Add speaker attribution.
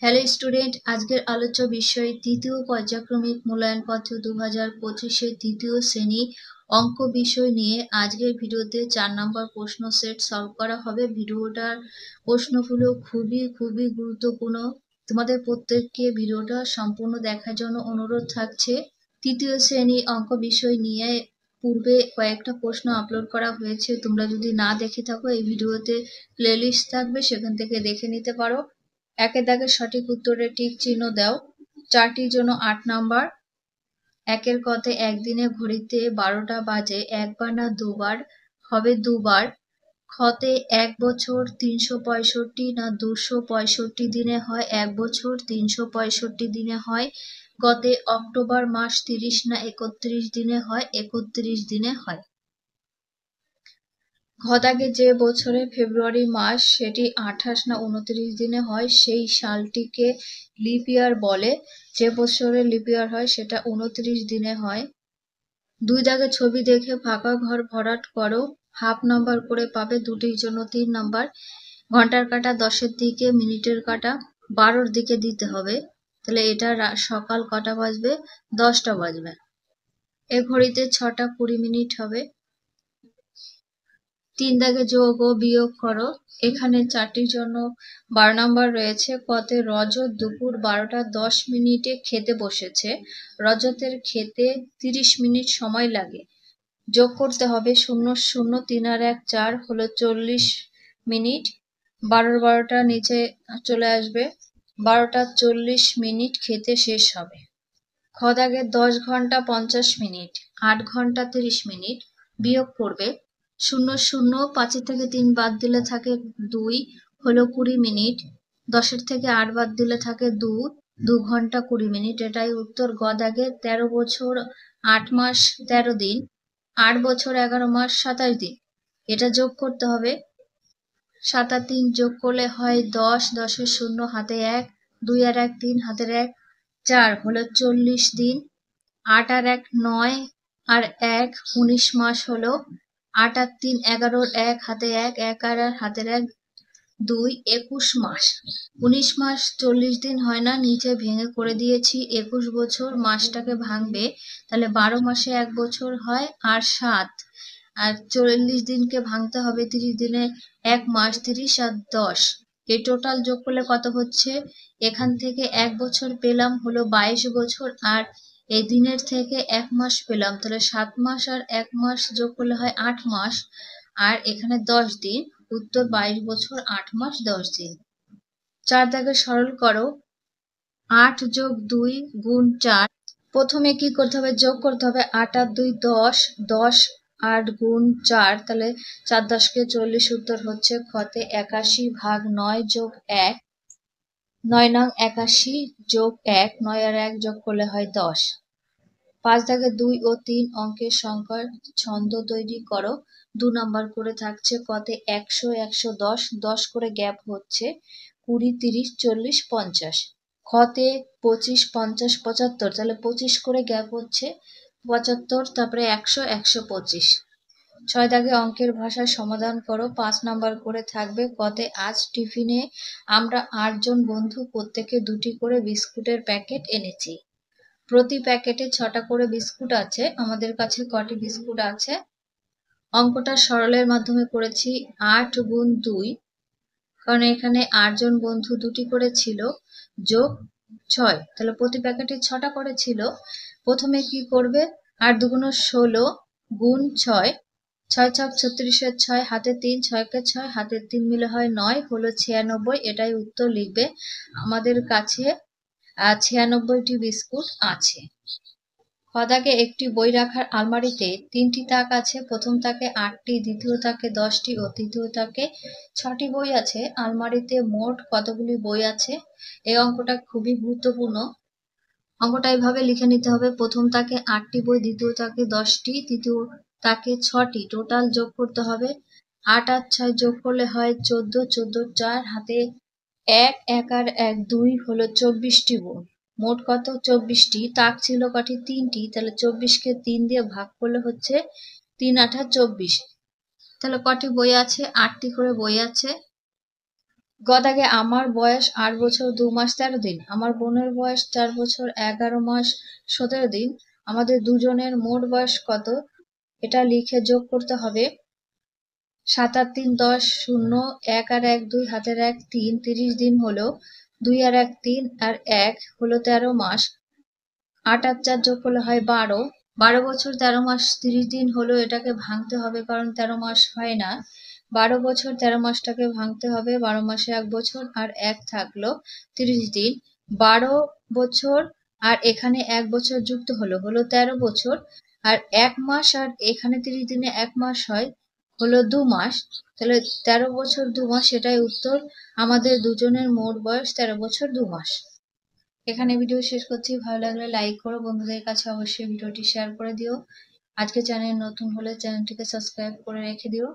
Speaker 1: Hello student, আজকের আলোচ্য বিষয় তৃতীয় পর্যায়ক্রমিক মূল্যায়নপত্র 2025-এর তৃতীয় শ্রেণী অঙ্ক বিষয় নিয়ে আজকের ভিডিওতে 4 নম্বর প্রশ্ন সেট সলভ করা হবে। ভিডিওটার প্রশ্নগুলো খুবই গুরুত্বপূর্ণ। তোমাদের প্রত্যেককে ভিডিওটা সম্পূর্ণ দেখার জন্য অনুরোধ থাকছে। তৃতীয় শ্রেণী অঙ্ক বিষয় নিয়ে পূর্বে কয়েকটা প্রশ্ন আপলোড করা হয়েছে, তোমরা যদি না দেখে থাকো এই ভিডিওতে প্লেলিস্ট থাকবে, সেখান থেকে দেখে নিতে পারো। একের দাগের সঠিক উত্তরে টিক চিহ্ন দাও। 4টির জন্য 8 নাম্বার। একের কথে একদিনে ঘড়িতে 12টা বাজে একবার না দুবার? হবে দুবার। খতে 1 বছর 365 না 265 দিনে হয়? 1 বছর 365 দিনে হয়। গতে অক্টোবর মাস 30 না 31 দিনে হয়? 31 দিনে হয়। ঘদাগে যে বছরে ফেব্রুয়ারি মাস সেটি 28 না 29 দিনে হয় সেই সালটিকে লিপ ইয়ার বলে। যে বছরে লিপ ইয়ার হয় সেটা 29 দিনে হয়। 2 দাগে ছবি দেখে ফাঁকা ঘর ভরাট করো, হাফ নাম্বার করে পাবে। 2টির জন্য 3 নাম্বার। ঘন্টার কাঁটা 10-এর দিকে, মিনিটের কাঁটা 12-র দিকে দিতে হবে, তাহলে এটা সকাল কটা বাজবে? 10টা বাজবে। এ ঘড়িতে 6টা 20 মিনিট হবে। 3 দাগে যোগ ও বিয়োগ করো। এখানে 4টির জন্য 12 নাম্বার রয়েছে। কতে রজত দুপুর 12টা 10 মিনিটে খেতে বসেছে। রজতের খেতে 30 মিনিট সময় লাগে। যোগ করতে হবে 0 0 3 আর 1 4 হলো 40 মিনিট। 12টা নিচে চলে আসবে। 12টা 40 মিনিট খেতে শেষ হবে। খ দাগে 10 ঘন্টা 50 মিনিট, 8 ঘন্টা 30 মিনিট। বিয়োগ করবে 0 0 5-এর থেকে 3 বাদ দিলে থাকে 2 হলো 20 মিনিট। 10-এর থেকে 8 বাদ দিলে থাকে 2 ঘন্টা 20 মিনিট। এটাই উত্তর। গ দাগে 13 বছর 8 মাস 13 দিন, 8 বছর 11 মাস 27 দিন। এটা যোগ করতে হবে। 7 আর 3 যোগ করলে হয় 10, 10-এর 0 হাতে 1, 2 আর 1 3 হাতের 1 4 হলো 40 দিন। 8 আর 1 9 আর 1 19 মাস হলো। 8 আর 3 11-র 1 হাতে 1 1 আর হাতের 1 2 21 মাস। 19 মাস 40 দিন হয় না, নিচে ভেঙে করে দিয়েছি। 21 বছর মাসটাকে ভাঙবে, তাহলে 12 মাসে 1 বছর হয় আর 7 আর 40 দিনকে ভাঙতে হবে 30 দিনে 1 মাস, 30 আর 10। এই টোটাল যোগ করলে কত হচ্ছে? এখান থেকে 1 বছর পেলাম হলো 22 বছর, আর এই দিনের থেকে 1 মাস পেলাম, তাহলে 7 মাস আর 1 মাস যোগ করলে হয় 8 মাস, আর এখানে 10 দিন। উত্তর 22 বছর 8 মাস 10 দিন। 4 দাগে সরল করো। 8 যোগ 2 গুণ 4। প্রথমে কি করতে হবে? যোগ করতে হবে। 8 আর 2 10, 10 8 গুণ 4, তাহলে 4 10-কে 40। উত্তর হচ্ছে খতে 81 ভাগ 9 যোগ 1। 9 নং 81 যোগ 1, 9 আর 1 যোগ করলে হয় 10। 5 দাগে 2 ও 3 অঙ্কের সংখ্যার ছন্দ তৈরি করো। 2 নাম্বার করে থাকছে। কতে 100 110, 10 করে গ্যাপ হচ্ছে 20 30 40 50। খতে 25 50 75, তাহলে 25 করে গ্যাপ হচ্ছে 75, তারপরে 100 125। 6 দাগে অঙ্কের ভাষায় সমাধান করো। 5 নাম্বার করে থাকবে। কতে আজ টিফিনে আমরা 8 জন বন্ধু প্রত্যেকে 2টি করে বিস্কুটের প্যাকেট এনেছি। প্রতি প্যাকেটে 6টা করে বিস্কুট আছে। আমাদের কাছে কটি বিস্কুট আছে? অঙ্কটা সরলের মাধ্যমে করেছি। 8 গুণ 2, কারণ এখানে 8 জন বন্ধু 2টি করে ছিল, যোগ 6, তাহলে প্রতি প্যাকেটে 6টা করে ছিল। প্রথমে কি করবে? 8 2 16 গুণ 6, 6 6 36-এর 6 হাতে 3, 6-কে 6 হাতে 3 মিলে হয় 9 হলো 96। এটাই উত্তর লিখবে। আমাদের কাছে 96টি বিস্কুট আছে। খ দাগে একটি বই রাখার আলমারিতে 3টি তাক আছে। প্রথম তাকে 8টি, দ্বিতীয় তাকে 10টি ও তৃতীয় তাকে 6টি বই আছে। আলমারিতে মোট কতগুলি বই আছে? এই অঙ্কটা খুবই গুরুত্বপূর্ণ। অঙ্কটা এইভাবে লিখে নিতে হবে। প্রথম তাকে 8টি বই, দ্বিতীয় তাকে 10টি, তৃতীয় তাকে 6টি। টোটাল যোগ করতে হবে। 8 আর 6 যোগ করলে হয় 14, 14 4 হাতে 1 1 আর 1 2 হলো 24টি বই। মোট কত? 24টি। তাক ছিল কটি? 3টি, তাহলে 24-কে 3 দিয়ে ভাগ করলে হচ্ছে 3 8 24। তাহলে কটি বই আছে? 8টি করে বই আছে। দাগে আমার বয়স 8 বছর 2 মাস 13 দিন, আমার বোনের বয়স 4 বছর 11 মাস 17 দিন। আমাদের দুজনের মোট বয়স কত? এটা লিখে যোগ করতে হবে। 7 আর 3 10, 0, 1 আর 1 2, হাতের 1 3, 30 দিন হলো। 2 আর 1 3 আর 1 হলো 13 মাস। 8 আর 4 যোগ করলে হয় 12। 12 বছর 13 মাস 30 দিন হলো। এটাকে ভাঙতে হবে কারণ 13 মাস হয় না। 12 বছর 13 মাসটাকে ভাঙতে হবে। 12 মাসে 1 বছর আর 1 থাকলো 30 দিন। 12 বছর আর এখানে 1 বছর যুক্ত হলো 13 বছর। আর 1 মাস আর এখানে 30 দিনে 1 মাস হয় 2 মাস। তাহলে 13 বছর 2 মাস, এটাই উত্তর। আমাদের দুজনের মোট বয়স 13 বছর 2 মাস। এখানে ভিডিও শেষ করছি। ভালো লাগলে লাইক করো, বন্ধুদের কাছে অবশ্যই ভিডিওটি শেয়ার করে দিও। আজকে চ্যানেল নতুন হলে চ্যানেলটিকে সাবস্ক্রাইব করে রেখে দিও।